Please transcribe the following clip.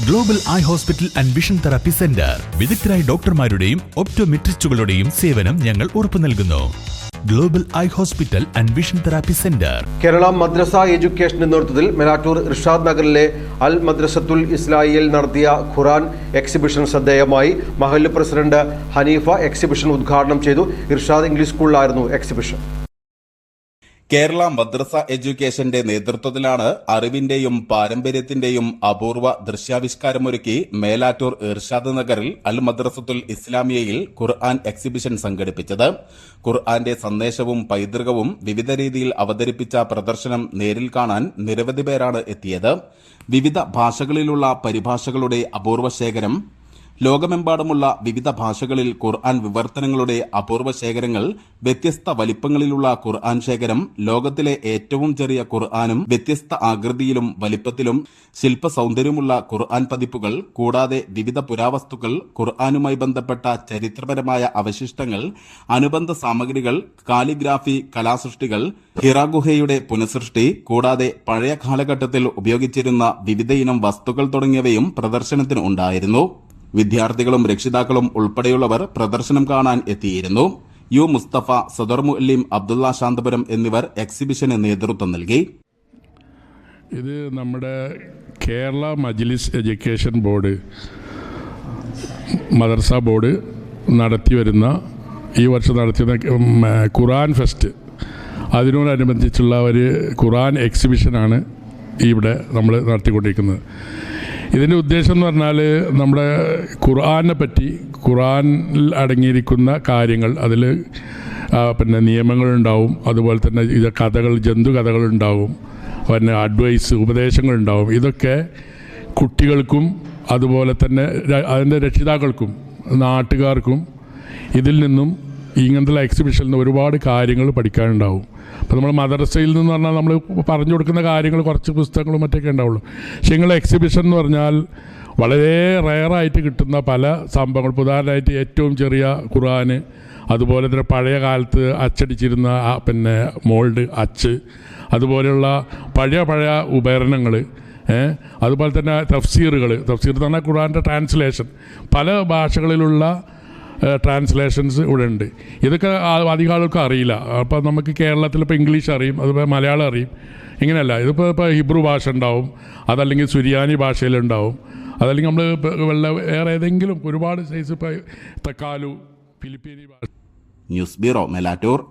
Global eye hospital and vision therapy centre വിദഗ്ധരായ ഡോക്ടർമാരുടെയും ഒപ്റ്റോമെട്രിസ്റ്റുകളുടെയും സേവനം ഞങ്ങൾ ഉറപ്പു നൽകുന്നു. Global eye hospital and vision therapy centre. Kerala മദ്രസ എഡ്യൂക്കേഷന്റെ നേതൃത്വത്തിൽ മെലാറ്റൂർ ഇർഷാദ് നഗറിലെ അൽ മദ്രസത്തുൽ ഇസ്ലായിയിൽ നടത്തിയ ഖുർആൻ എക്സിബിഷൻ ശ്രദ്ധേയമായി. മഹല്ല് പ്രസിഡന്റ് ഹനീഫ എക്സിബിഷൻ ഉദ്ഘാടനം ചെയ്തു. ഇർഷാദ് ഇംഗ്ലീഷ് സ്കൂളിലായിരുന്നു എക്സിബിഷൻ. കേരള മദ്രസ എഡ്യൂക്കേഷന്റെ നേതൃത്വത്തിലാണ് അറിവിന്റെയും പാരമ്പര്യത്തിന്റെയും അപൂർവ ദൃശ്യാവിഷ്കാരമൊരുക്കി മേലാറ്റൂർ ഇർഷാദ് നഗറിൽ അൽ മദ്രസത്തുൽ ഇസ്ലാമിയയിൽ ഖുർആൻ എക്സിബിഷൻ സംഘടിപ്പിച്ചത്. ഖുർആന്റെ സന്ദേശവും പൈതൃകവും വിവിധ രീതിയിൽ അവതരിപ്പിച്ച പ്രദർശനം നേരിൽ കാണാൻ നിരവധി പേരാണ് എത്തിയത്. വിവിധ ഭാഷകളിലുള്ള പരിഭാഷകളുടെ അപൂർവ ശേഖരം, ലോകമെമ്പാടുമുള്ള വിവിധ ഭാഷകളിൽ ഖുർആൻ വിവർത്തനങ്ങളുടെ അപൂർവ ശേഖരങ്ങൾ, വ്യത്യസ്ത വലിപ്പങ്ങളിലുള്ള ഖുർആൻ ശേഖരം, ലോകത്തിലെ ഏറ്റവും ചെറിയ ഖുർആനും വ്യത്യസ്ത ആകൃതിയിലും വലിപ്പത്തിലും ശില്പ സൗന്ദര്യമുള്ള ഖുർആൻ പതിപ്പുകൾ, കൂടാതെ വിവിധ പുരാവസ്തുക്കൾ, ഖുർആനുമായി ബന്ധപ്പെട്ട ചരിത്രപരമായ അവശിഷ്ടങ്ങൾ, അനുബന്ധ സാമഗ്രികൾ, കാലിഗ്രാഫി കലാസൃഷ്ടികൾ, ഹിറാ ഗുഹയുടെ പുനഃസൃഷ്ടി, കൂടാതെ പഴയ കാലഘട്ടത്തിൽ ഉപയോഗിച്ചിരുന്ന വിവിധയിനം വസ്തുക്കൾ തുടങ്ങിയവയും പ്രദർശനത്തിന് ഉണ്ടായിരുന്നു. വിദ്യാർത്ഥികളും രക്ഷിതാക്കളും ഉൾപ്പെടെയുള്ളവർ പ്രദർശനം കാണാൻ എത്തിയിരുന്നു. യു മുസ്തഫ, സദർ മുഅല്ലിം അബ്ദുള്ള ശാന്തപുരം എന്നിവർ എക്സിബിഷന് നേതൃത്വം നൽകി. ഇത് നമ്മുടെ കേരള മജ്ലിസ് എഡ്യൂക്കേഷൻ ബോർഡ്, മദർസ ബോർഡ് നടത്തിവരുന്ന ഈ വർഷം നടത്തിയ ഖുർആൻ ഫെസ്റ്റ്, അതിനോടനുബന്ധിച്ചുള്ള ഒരു ഖുർആൻ എക്സിബിഷനാണ് ഇവിടെ നമ്മൾ നടത്തിക്കൊണ്ടിരിക്കുന്നത്. ഇതിൻ്റെ ഉദ്ദേശം എന്ന് പറഞ്ഞാൽ നമ്മുടെ ഖുർആനെ പറ്റി, ഖുർആനിൽ അടങ്ങിയിരിക്കുന്ന കാര്യങ്ങൾ, അതിൽ പിന്നെ നിയമങ്ങളുണ്ടാവും, അതുപോലെ തന്നെ ഇത് കഥകൾ, ജന്തു കഥകളുണ്ടാവും, പിന്നെ അഡ്വൈസ്, ഉപദേശങ്ങളുണ്ടാവും. ഇതൊക്കെ കുട്ടികൾക്കും അതുപോലെ തന്നെ അതിൻ്റെ രക്ഷിതാക്കൾക്കും നാട്ടുകാർക്കും ഇതിൽ നിന്നും ഇങ്ങനത്തെ എക്സിബിഷനിൽ നിന്ന് ഒരുപാട് കാര്യങ്ങൾ പഠിക്കാനുണ്ടാവും. അപ്പോൾ നമ്മൾ മദ്രസയിൽ നിന്ന് പറഞ്ഞാൽ നമ്മൾ പറഞ്ഞു കൊടുക്കുന്ന കാര്യങ്ങൾ കുറച്ച് പുസ്തകങ്ങളും മറ്റൊക്കെ ഉണ്ടാവുള്ളൂ. പക്ഷേ നിങ്ങളുടെ എക്സിബിഷൻ എന്ന് പറഞ്ഞാൽ വളരെ റെയറായിട്ട് കിട്ടുന്ന പല സംഭവങ്ങൾ, ഉദാഹരണമായിട്ട് ഏറ്റവും ചെറിയ ഖുർആന്, അതുപോലെ തന്നെ പഴയ കാലത്ത് അച്ചടിച്ചിരുന്ന പിന്നെ മോൾഡ്, അച്ച്, അതുപോലെയുള്ള പഴയ ഉപകരണങ്ങൾ, അതുപോലെ തന്നെ തഫ്സീർ എന്ന് പറഞ്ഞാൽ ഖുർആൻ്റെ ട്രാൻസ്ലേഷൻ, പല ഭാഷകളിലുള്ള ട്രാൻസ്ലേഷൻസ് ഇവിടെ ഉണ്ട്. ഇതൊക്കെ അധികം ആൾക്ക് അറിയില്ല. അപ്പോൾ നമുക്ക് കേരളത്തിൽ ഇപ്പോൾ ഇംഗ്ലീഷ് അറിയും, അതുപോലെ മലയാളം അറിയും. ഇങ്ങനെയല്ല, ഇപ്പോൾ ഹിബ്രു ഭാഷ ഉണ്ടാവും, അതല്ലെങ്കിൽ സുരിയാനി ഭാഷയിലുണ്ടാവും, അതല്ലെങ്കിൽ നമ്മൾ വേറെ ഏതെങ്കിലും ഒരുപാട് സൈസ്, ഇപ്പോൾ തക്കാലു, ഫിലിപ്പീനി ഭാഷ. News bureau, Melattur.